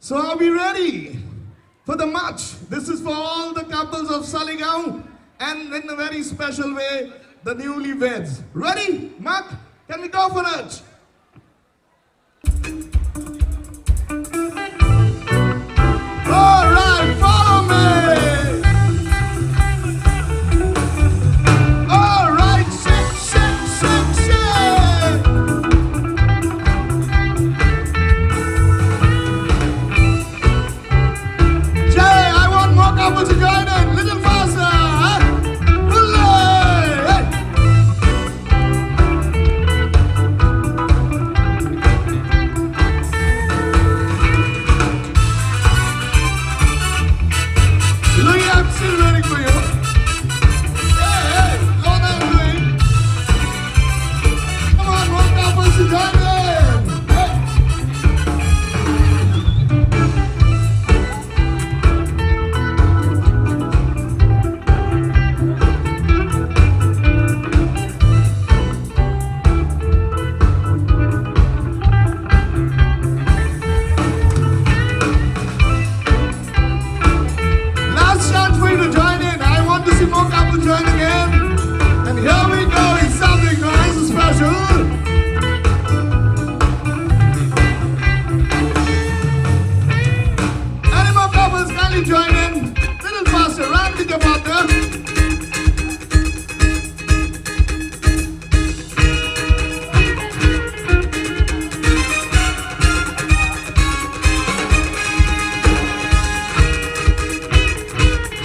So are we ready for the march? This is for all the couples of Saligao and in a very special way, the newlyweds. Ready? Mark, can we go for it? All right, follow me. All right, shake, shake, shake, shake. Jay, I want more couples to join in. Little faster. Huh? Louis, I'm still waiting for you. Hey, hey, Lona and Louis. Come on, more couples to join in. Hey. Last chance for you to join in. I want to see more couples joining in. And here we go. It's something nice and special. Any more couples, kindly join in. Little faster. Run with your partner.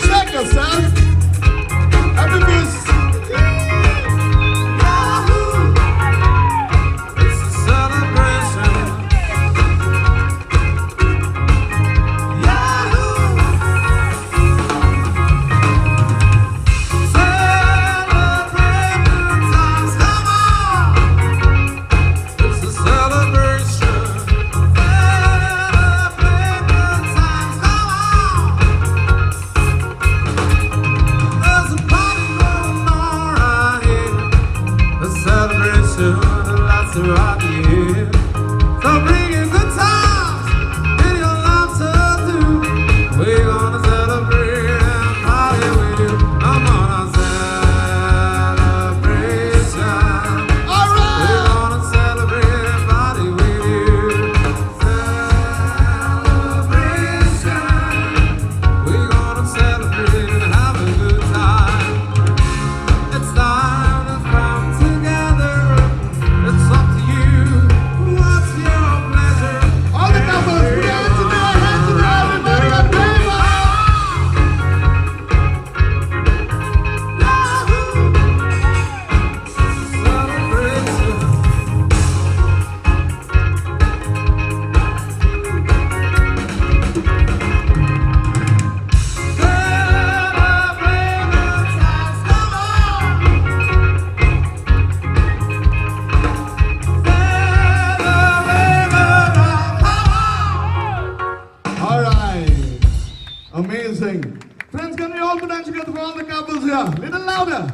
Shake yourself. Happy peace. It's a celebration. Yahoo! Celebrate good times, come on! It's a celebration. Celebrate good times, come on! There's a party going on right here. A celebration that lasts throughout the year. So bring in good times in your life to do. We're gonna celebrate and party with you. Come on, a celebration. All We're right. gonna celebrate and party with you. Celebration. We're gonna celebrate and have a good time. It's time to come together. It's up to you. What's your pleasure? All the couples, put your hands in the air, everybody, and brave up. Yahoo! Celebration. Celebrate good times, come on! Celebrate good times, come on! All right. Amazing. Friends, can we all put hands together for all the couples here? Little louder.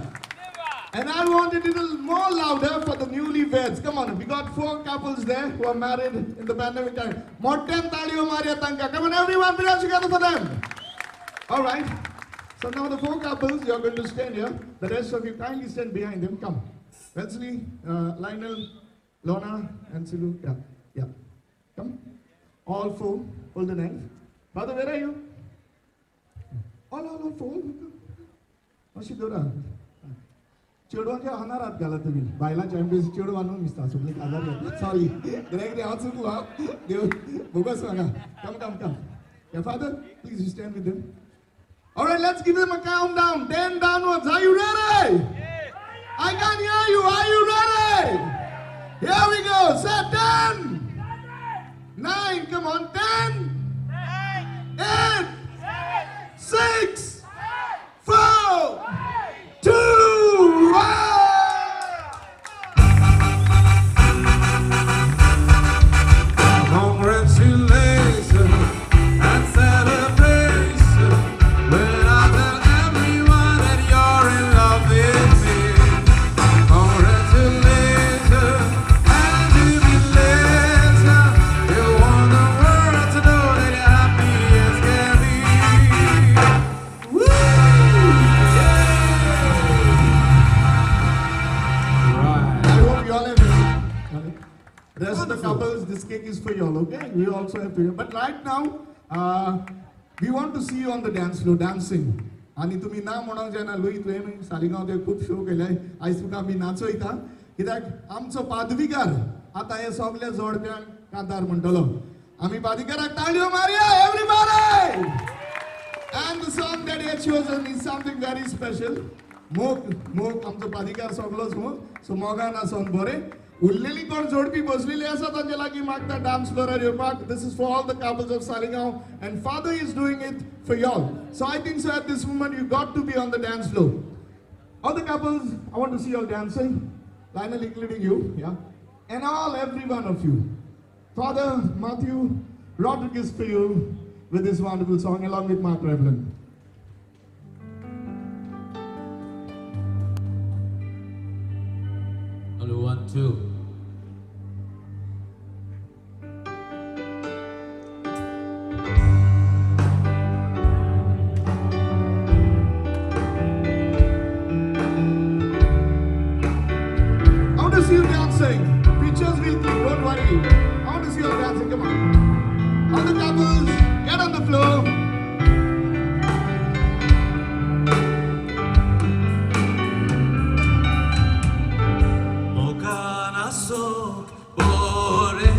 And I want it a little more louder for the newlyweds. Come on, we got 4 couples there who are married in the pandemic time. Mottem taliyo Maria Tanka. Come on, everyone, put hands together for them. All right. So now the 4 couples, you're going to stand here. The rest of you kindly stand behind them. Come. Wesley, Lionel, Lona, and Silu. Yeah, yeah. Come. All 4. Hold the knife. Father, where are you? All 4. Oshidora. चेडवांच्या हानारात घाला तुम्ही बायलांच्या MBC चेडवा न्हू मिसता सगळे काजार sorry directly हांव चुकलो देव bogus सांगा come your father please you stand with them. All right, let's give them a countdown 10 downwards. Are you ready? I can hear you. Are you ready? Here we go. Set 10 9 come on 10 8 6 4 2 1 Congratulations and celebration when I tell everyone that you're in love with me. Congratulations and jubilation, you want the world to know is for y'all, okay? We also have to. But right now, we want to see you on the dance floor dancing. आणि तुम्ही ना म्हणूंक जायना Louis तुवें सालिगांव ते खूब show केले आयज तुका आमी नाचयता कित्याक आमचो पादवीकार आतां हे सगळे जोडप्यांक कांतार म्हणटलो आमी पादवीकाराक ताळयो मारया everybody and the song that he has chosen is something very special मोग आमचो पादवीकार सगळोच मोग सो मोगान Ason Borem उरलेली कोण जोडपी बसलेली आसा तांचे लागीं मागता डान्स फ्लोरार येवपाक this is for all the couples of Saligao and father is doing it for y'all so I think so at this moment you got to be on the dance floor all the couples I want to see y'all dancing Lionel including you yeah and every one of you Father Mateus Rodrigues for you with this wonderful song along with Mark Revlon. Hello, 1, 2. I want to see you dancing. Pictures will click, don't worry. I want to see you dancing, come on. All the couples, get on the floor. Mogan Ason Borem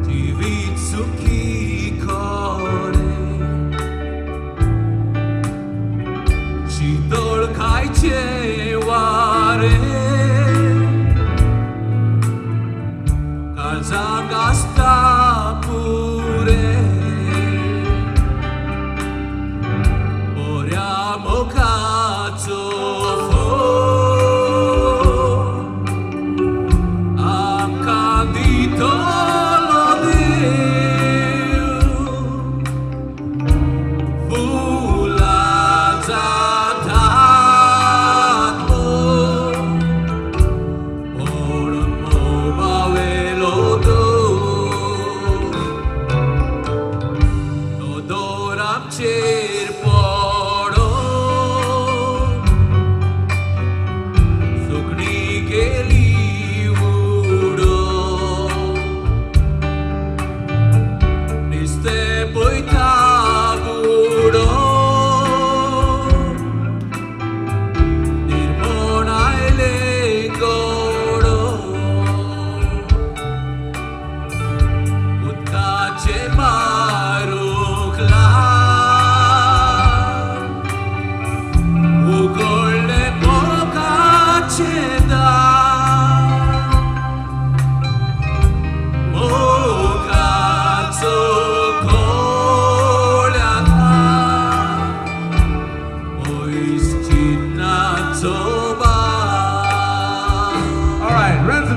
Tivitsuki Kore Shidol Kaiche Ware Kazagasta Pure Borem Okazo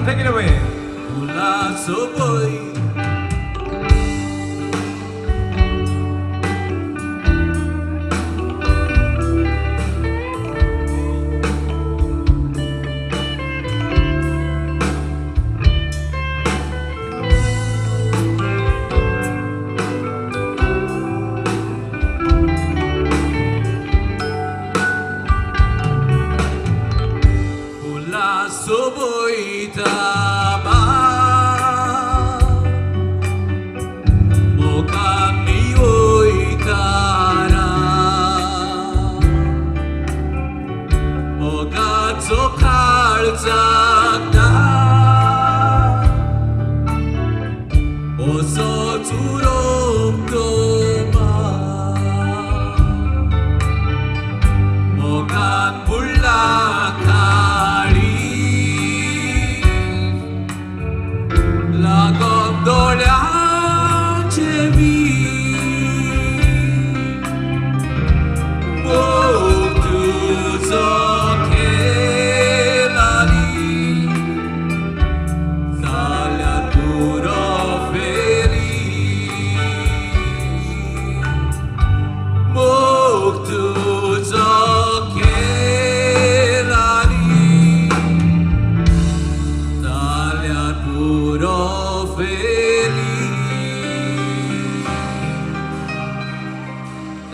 Take it away.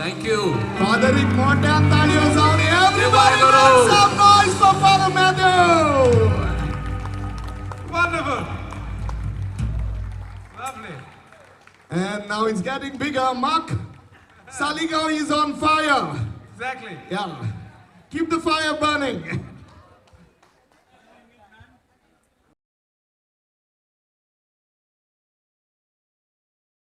Thank you. Father, मोठ्या ताळयो जाऊन everybody make some noise for Father Mateus. Lovely. And now it's getting bigger. Mark, Saligao is on fire. Exactly. Yeah. Keep the fire burning.